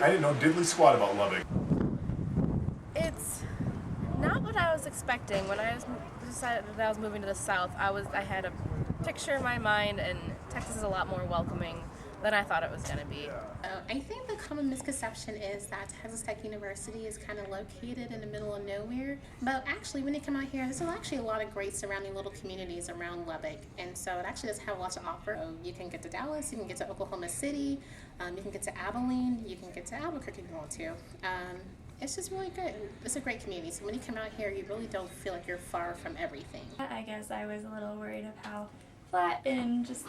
didn't know diddly squat about Lubbock. It's not what I was expecting. When I decided that I was moving to the south, I had a picture in my mind, and Texas is a lot more welcoming than I thought it was going to be. I think the common misconception is that Texas Tech University is kind of located in the middle of nowhere. But actually, when you come out here, there's actually a lot of great surrounding little communities around Lubbock. And so it actually does have a lot to offer. You can get to Dallas, you can get to Oklahoma City, you can get to Abilene, you can get to Albuquerque if you want to. It's just really good. It's a great community. So when you come out here, you really don't feel like you're far from everything. I guess I was a little worried of how flat and just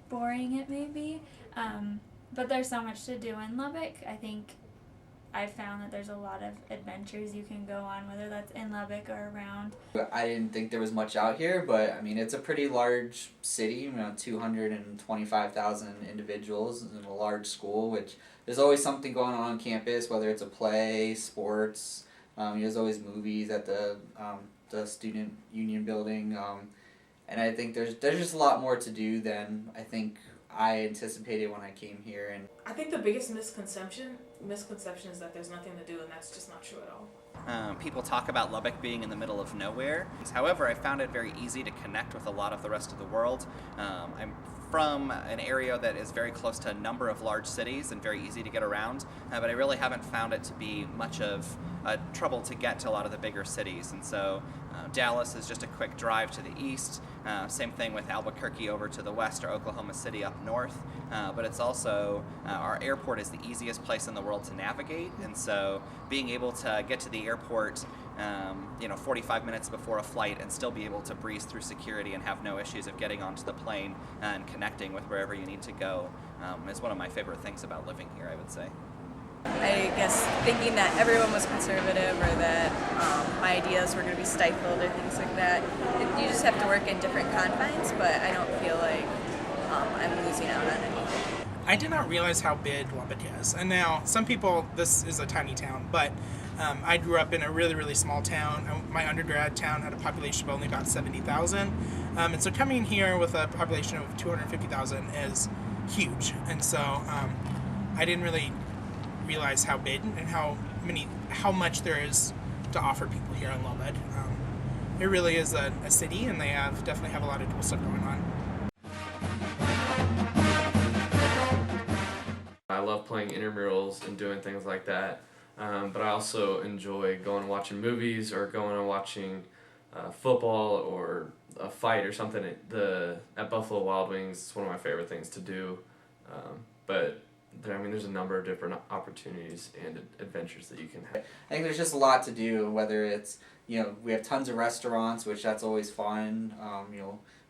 boring it may be. But there's so much to do in Lubbock. I think I've found that there's a lot of adventures you can go on, whether that's in Lubbock or around. I didn't think there was much out here, but I mean, it's a pretty large city, 225,000 individuals in a large school, which there's always something going on campus, whether it's a play, sports, there's always movies at the student union building, and I think there's just a lot more to do than I think I anticipated when I came here. And I think the biggest misconception is that there's nothing to do, and that's just not true at all. People talk about Lubbock being in the middle of nowhere. However, I found it very easy to connect with a lot of the rest of the world. I'm from an area that is very close to a number of large cities and very easy to get around, but I really haven't found it to be much of a trouble to get to a lot of the bigger cities. And so Dallas is just a quick drive to the east. Same thing with Albuquerque over to the west, or Oklahoma City up north. But it's also, our airport is the easiest place in the world to navigate. And so being able to get to the airport 45 minutes before a flight and still be able to breeze through security and have no issues of getting onto the plane and connecting with wherever you need to go is one of my favorite things about living here, I would say. I guess thinking that everyone was conservative, or that my ideas were going to be stifled or things like that. You just have to work in different confines, but I don't feel like I'm losing out on anything. I did not realize how big Lubbock is. And now, some people, this is a tiny town, but I grew up in a really, really small town. My undergrad town had a population of only about 70,000. And so coming here with a population of 250,000 is huge. And so I didn't really realize how big and how much there is to offer people here in Lubbock. It really is a city, and they definitely have a lot of cool stuff going on. I love playing intramurals and doing things like that, but I also enjoy going and watching movies, or going and watching football or a fight or something at Buffalo Wild Wings. It's one of my favorite things to do, but there's a number of different opportunities and adventures that you can have. I think there's just a lot to do, whether it's, we have tons of restaurants, which that's always fun.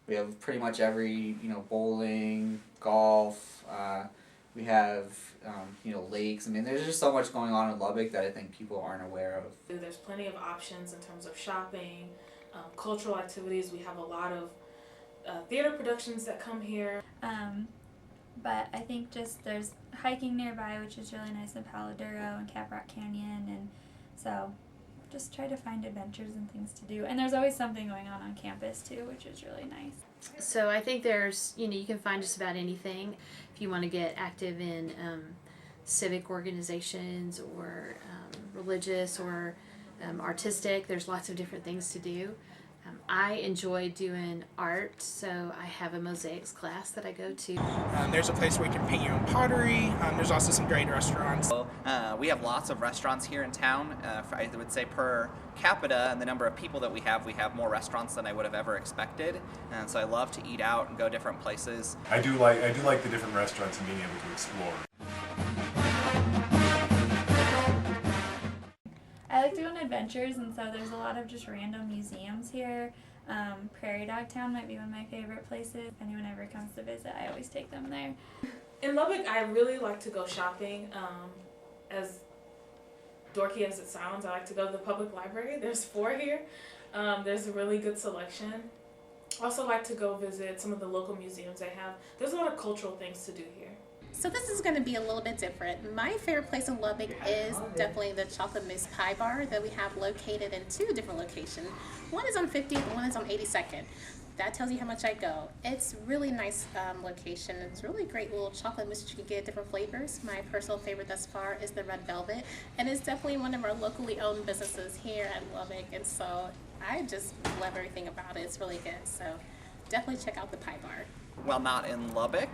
We have pretty much every, bowling, golf, we have, lakes. There's just so much going on in Lubbock that I think people aren't aware of. There's plenty of options in terms of shopping, cultural activities. We have a lot of theater productions that come here. But I think just there's hiking nearby, which is really nice, in Palo Duro and Caprock Canyon, and so just try to find adventures and things to do. And there's always something going on campus too, which is really nice. So I think there's, you can find just about anything if you want to get active in civic organizations, or religious, or artistic. There's lots of different things to do. I enjoy doing art, so I have a mosaics class that I go to. There's a place where you can paint your own pottery. There's also some great restaurants. We have lots of restaurants here in town. I would say per capita and the number of people that we have more restaurants than I would have ever expected. And so I love to eat out and go different places. I do like the different restaurants and being able to explore. I like to go on adventures, and so there's a lot of just random museums here. Prairie Dog Town might be one of my favorite places. If anyone ever comes to visit, I always take them there. In Lubbock, I really like to go shopping. As dorky as it sounds, I like to go to the public library. There's 4 here. There's a really good selection. I also like to go visit some of the local museums they have. There's a lot of cultural things to do here. So this is going to be a little bit different. My favorite place in Lubbock is definitely the Chocolate Mousse Pie Bar that we have located in 2 different locations. One is on 50th and one is on 82nd. that tells you how much I go. It's really nice location. It's really great little chocolate mousse that you can get different flavors. My personal favorite thus far is the red velvet, and it's definitely one of our locally owned businesses here at Lubbock, and so I just love everything about it. It's really good, so definitely check out the Pie Bar. Well, not in Lubbock.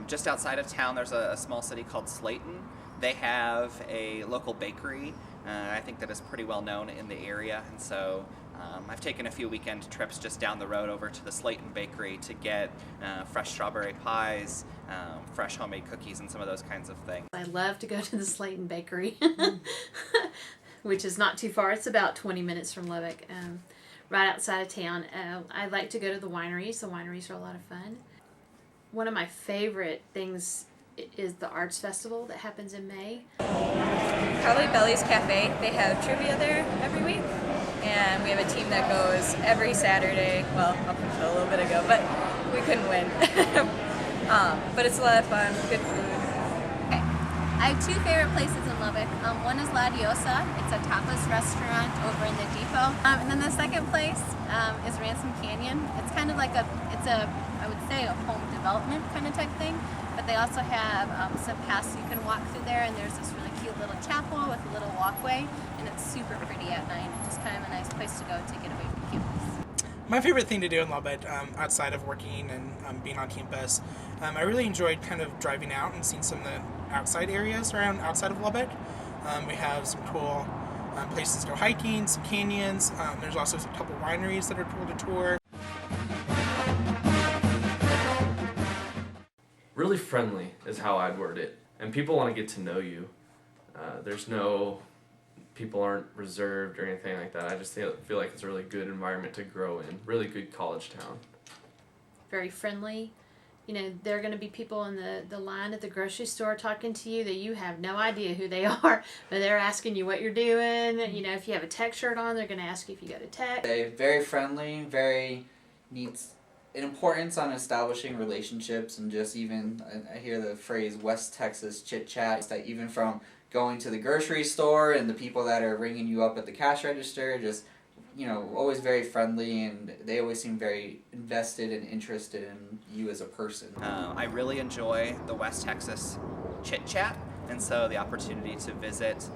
Just outside of town, there's a small city called Slayton. They have a local bakery, I think that is pretty well known in the area, and so I've taken a few weekend trips just down the road over to the Slayton Bakery to get fresh strawberry pies, fresh homemade cookies, and some of those kinds of things. I love to go to the Slayton Bakery, which is not too far. It's about 20 minutes from Lubbock, right outside of town. I like to go to the wineries. The wineries are a lot of fun. One of my favorite things is the arts festival that happens in May. Probably Belly's Cafe. They have trivia there every week, and we have a team that goes every Saturday. Well, up until a little bit ago, but we couldn't win. But it's a lot of fun, good food. Okay. I have two favorite places in Lubbock. One is La Diosa. It's a tapas restaurant over in the depot. And then the second place is Ransom Canyon. It's kind of like I would say a home development kind of type thing. But they also have some paths you can walk through there, and there's this really cute little chapel with a little walkway, and it's super pretty at night. It's just kind of a nice place to go to get away from campus. My favorite thing to do in Lubbock, outside of working and being on campus, I really enjoyed kind of driving out and seeing some of the outside areas around outside of Lubbock. We have some cool places to go hiking, some canyons. There's also a couple wineries that are cool to tour. Really friendly is how I'd word it, and people want to get to know you. People aren't reserved or anything like that. I just feel like it's a really good environment to grow in, really good college town. Very friendly. You know, there are going to be people in the line at the grocery store talking to you that you have no idea who they are, but they're asking you what you're doing. You know, if you have a tech shirt on, they're going to ask you if you got a tech. They're very friendly, very neat. An importance on establishing relationships, and just even, I hear the phrase West Texas chit chat, that even from going to the grocery store and the people that are ringing you up at the cash register, just, you know, always very friendly, and they always seem very invested and interested in you as a person. I really enjoy the West Texas chit chat. And so the opportunity to visit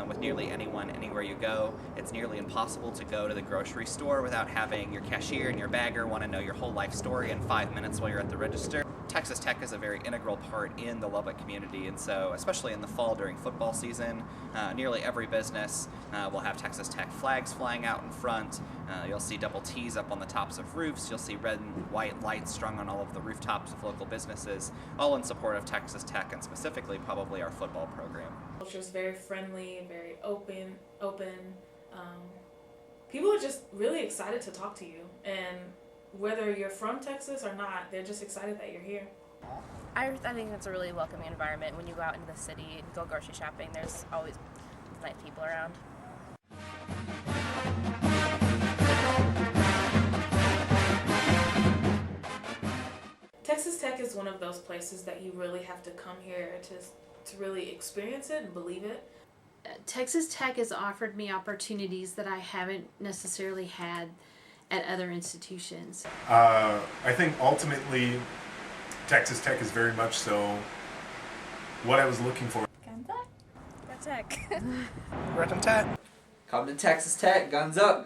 with nearly anyone, anywhere you go. It's nearly impossible to go to the grocery store without having your cashier and your bagger want to know your whole life story in 5 minutes while you're at the register. Texas Tech is a very integral part in the Lubbock community, and so especially in the fall during football season, nearly every business will have Texas Tech flags flying out in front. You'll see double T's up on the tops of roofs. You'll see red and white lights strung on all of the rooftops of local businesses, all in support of Texas Tech, and specifically probably our football program. Culture is very friendly, very open. People are just really excited to talk to you, and whether you're from Texas or not, they're just excited that you're here. I think it's a really welcoming environment when you go out into the city and go grocery shopping. There's always nice people around. Texas Tech is one of those places that you really have to come here to really experience it and believe it. Texas Tech has offered me opportunities that I haven't necessarily had at other institutions. I think ultimately Texas Tech is very much so what I was looking for. Tech. Rep and Tech. Come to Texas Tech, guns up.